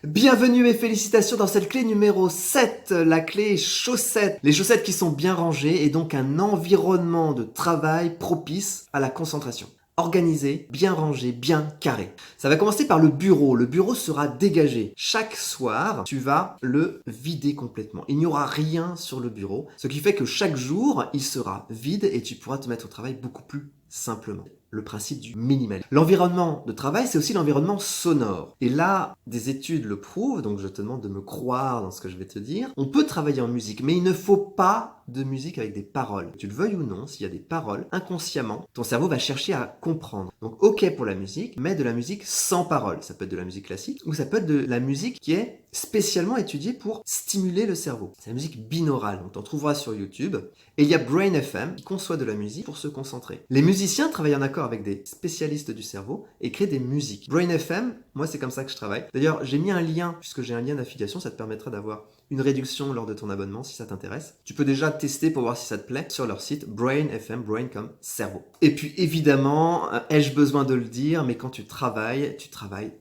Bienvenue et félicitations dans cette clé numéro 7, la clé chaussettes. Les chaussettes qui sont bien rangées et donc un environnement de travail propice à la concentration. Organisé, bien rangé, bien carré. Ça va commencer par le bureau. Le bureau sera dégagé. Chaque soir, tu vas le vider complètement. Il n'y aura rien sur le bureau, ce qui fait que chaque jour, il sera vide et tu pourras te mettre au travail beaucoup plus simplement. Le principe du minimalisme. L'environnement de travail, c'est aussi l'environnement sonore. Et là, des études le prouvent, donc je te demande de me croire dans ce que je vais te dire. On peut travailler en musique, mais il ne faut pas de musique avec des paroles. Tu le veuilles ou non, s'il y a des paroles, inconsciemment, ton cerveau va chercher à comprendre. Donc ok pour la musique, mais de la musique sans paroles. Ça peut être de la musique classique, ou ça peut être de la musique qui est spécialement étudiée pour stimuler le cerveau. C'est la musique binaurale, donc tu en trouveras sur YouTube. Et il y a Brain FM qui conçoit de la musique pour se concentrer. Les musiciens travaillent en accord avec des spécialistes du cerveau et créent des musiques. Brain FM, moi c'est comme ça que je travaille. D'ailleurs, j'ai mis un lien, puisque j'ai un lien d'affiliation, ça te permettra d'avoir une réduction lors de ton abonnement si ça t'intéresse. Tu peux déjà tester pour voir si ça te plaît sur leur site Brain FM, Brain comme cerveau. Et puis évidemment, ai-je besoin de le dire, mais quand tu travailles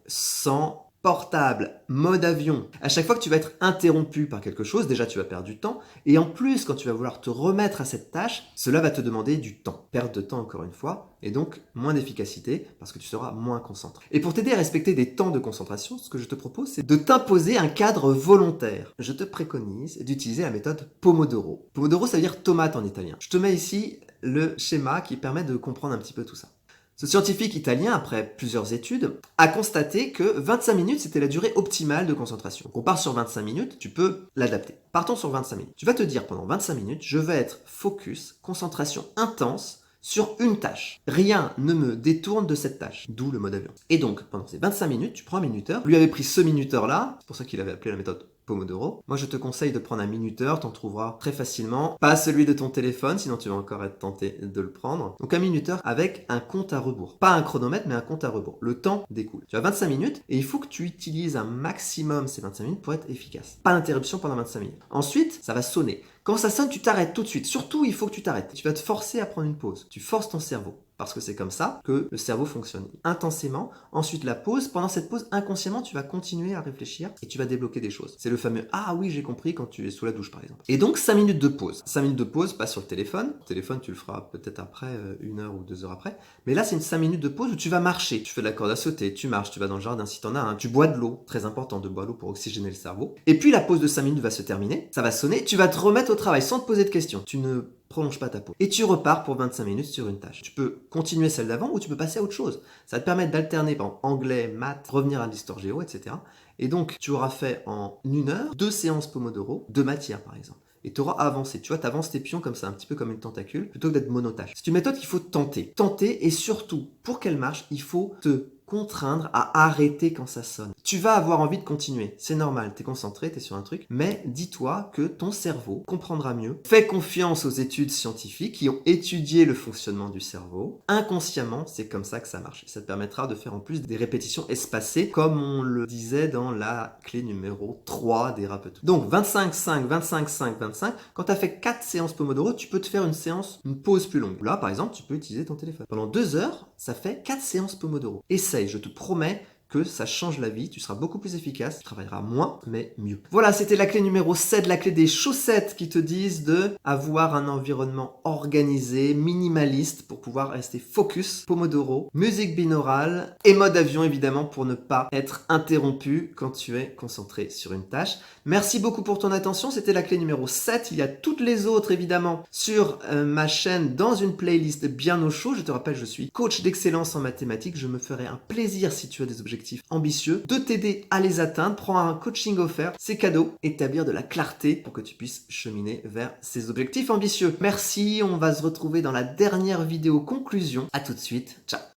sans portable, mode avion. À chaque fois que tu vas être interrompu par quelque chose, déjà tu vas perdre du temps. Et en plus, quand tu vas vouloir te remettre à cette tâche, cela va te demander du temps. Perte de temps encore une fois, et donc moins d'efficacité parce que tu seras moins concentré. Et pour t'aider à respecter des temps de concentration, ce que je te propose, c'est de t'imposer un cadre volontaire. Je te préconise d'utiliser la méthode Pomodoro. Pomodoro, ça veut dire tomate en italien. Je te mets ici le schéma qui permet de comprendre un petit peu tout ça. Ce scientifique italien, après plusieurs études, a constaté que 25 minutes, c'était la durée optimale de concentration. Donc on part sur 25 minutes, tu peux l'adapter. Partons sur 25 minutes. Tu vas te dire pendant 25 minutes, je vais être focus, concentration intense sur une tâche. Rien ne me détourne de cette tâche, d'où le mode avion. Et donc, pendant ces 25 minutes, tu prends un minuteur. Lui avait pris ce minuteur-là, c'est pour ça qu'il avait appelé la méthode Pomodoro. Moi, je te conseille de prendre un minuteur, t'en trouveras très facilement. Pas celui de ton téléphone, sinon tu vas encore être tenté de le prendre. Donc un minuteur avec un compte à rebours. Pas un chronomètre, mais un compte à rebours. Le temps découle. Tu as 25 minutes et il faut que tu utilises un maximum ces 25 minutes pour être efficace. Pas d'interruption pendant 25 minutes. Ensuite, ça va sonner. Quand ça sonne, tu t'arrêtes tout de suite. Surtout, il faut que tu t'arrêtes. Tu vas te forcer à prendre une pause. Tu forces ton cerveau. Parce que c'est comme ça que le cerveau fonctionne intensément. Ensuite, la pause. Pendant cette pause, inconsciemment, tu vas continuer à réfléchir et tu vas débloquer des choses. C'est le fameux « Ah oui, j'ai compris » quand tu es sous la douche, par exemple. Et donc, 5 minutes de pause. 5 minutes de pause, pas sur le téléphone. Le téléphone, tu le feras peut-être après, 1 heure ou 2 heures après. Mais là, c'est une 5 minutes de pause où tu vas marcher. Tu fais de la corde à sauter, tu marches, tu vas dans le jardin si t'en as un. Tu bois de l'eau. Très important de boire l'eau pour oxygéner le cerveau. Et puis, la pause de 5 minutes va se terminer. Ça va sonner. Tu vas te remettre au travail sans te poser de questions. Tu ne prolonge pas ta pause. Et tu repars pour 25 minutes sur une tâche. Tu peux continuer celle d'avant ou tu peux passer à autre chose. Ça va te permettre d'alterner, par exemple, anglais, maths, revenir à l'histoire géo, etc. Et donc, tu auras fait en 1 heure 2 séances Pomodoro, 2 matières par exemple. Et tu auras avancé. Tu vois, tu avances tes pions comme ça, un petit peu comme une tentacule, plutôt que d'être monotâche. C'est une méthode qu'il faut tenter. Tenter, et surtout, pour qu'elle marche, il faut te contraindre à arrêter quand ça sonne. Tu vas avoir envie de continuer, c'est normal, t'es concentré, t'es sur un truc, mais dis-toi que ton cerveau comprendra mieux. Fais confiance aux études scientifiques qui ont étudié le fonctionnement du cerveau. Inconsciemment, c'est comme ça que ça marche. Ça te permettra de faire en plus des répétitions espacées, comme on le disait dans la clé numéro 3 des Rapetou. Donc 25, 5, 25, 5, 25. Quand tu as fait 4 séances Pomodoro, tu peux te faire une pause plus longue. Là, par exemple, tu peux utiliser ton téléphone. Pendant 2 heures, ça fait 4 séances Pomodoro. Essaye, je te promets que ça change la vie, tu seras beaucoup plus efficace, tu travailleras moins, mais mieux. Voilà, c'était la clé numéro 7, la clé des chaussettes qui te disent de avoir un environnement organisé, minimaliste pour pouvoir rester focus, Pomodoro, musique binaurale et mode avion évidemment pour ne pas être interrompu quand tu es concentré sur une tâche. Merci beaucoup pour ton attention, c'était la clé numéro 7. Il y a toutes les autres évidemment sur ma chaîne dans une playlist bien au chaud. Je te rappelle, je suis coach d'excellence en mathématiques. Je me ferai un plaisir si tu as des objectifs ambitieux de t'aider à les atteindre. Prends un coaching offert, c'est cadeau. Établir de la clarté pour que tu puisses cheminer vers ces objectifs ambitieux. Merci, on va se retrouver dans la dernière vidéo conclusion. À tout de suite, ciao.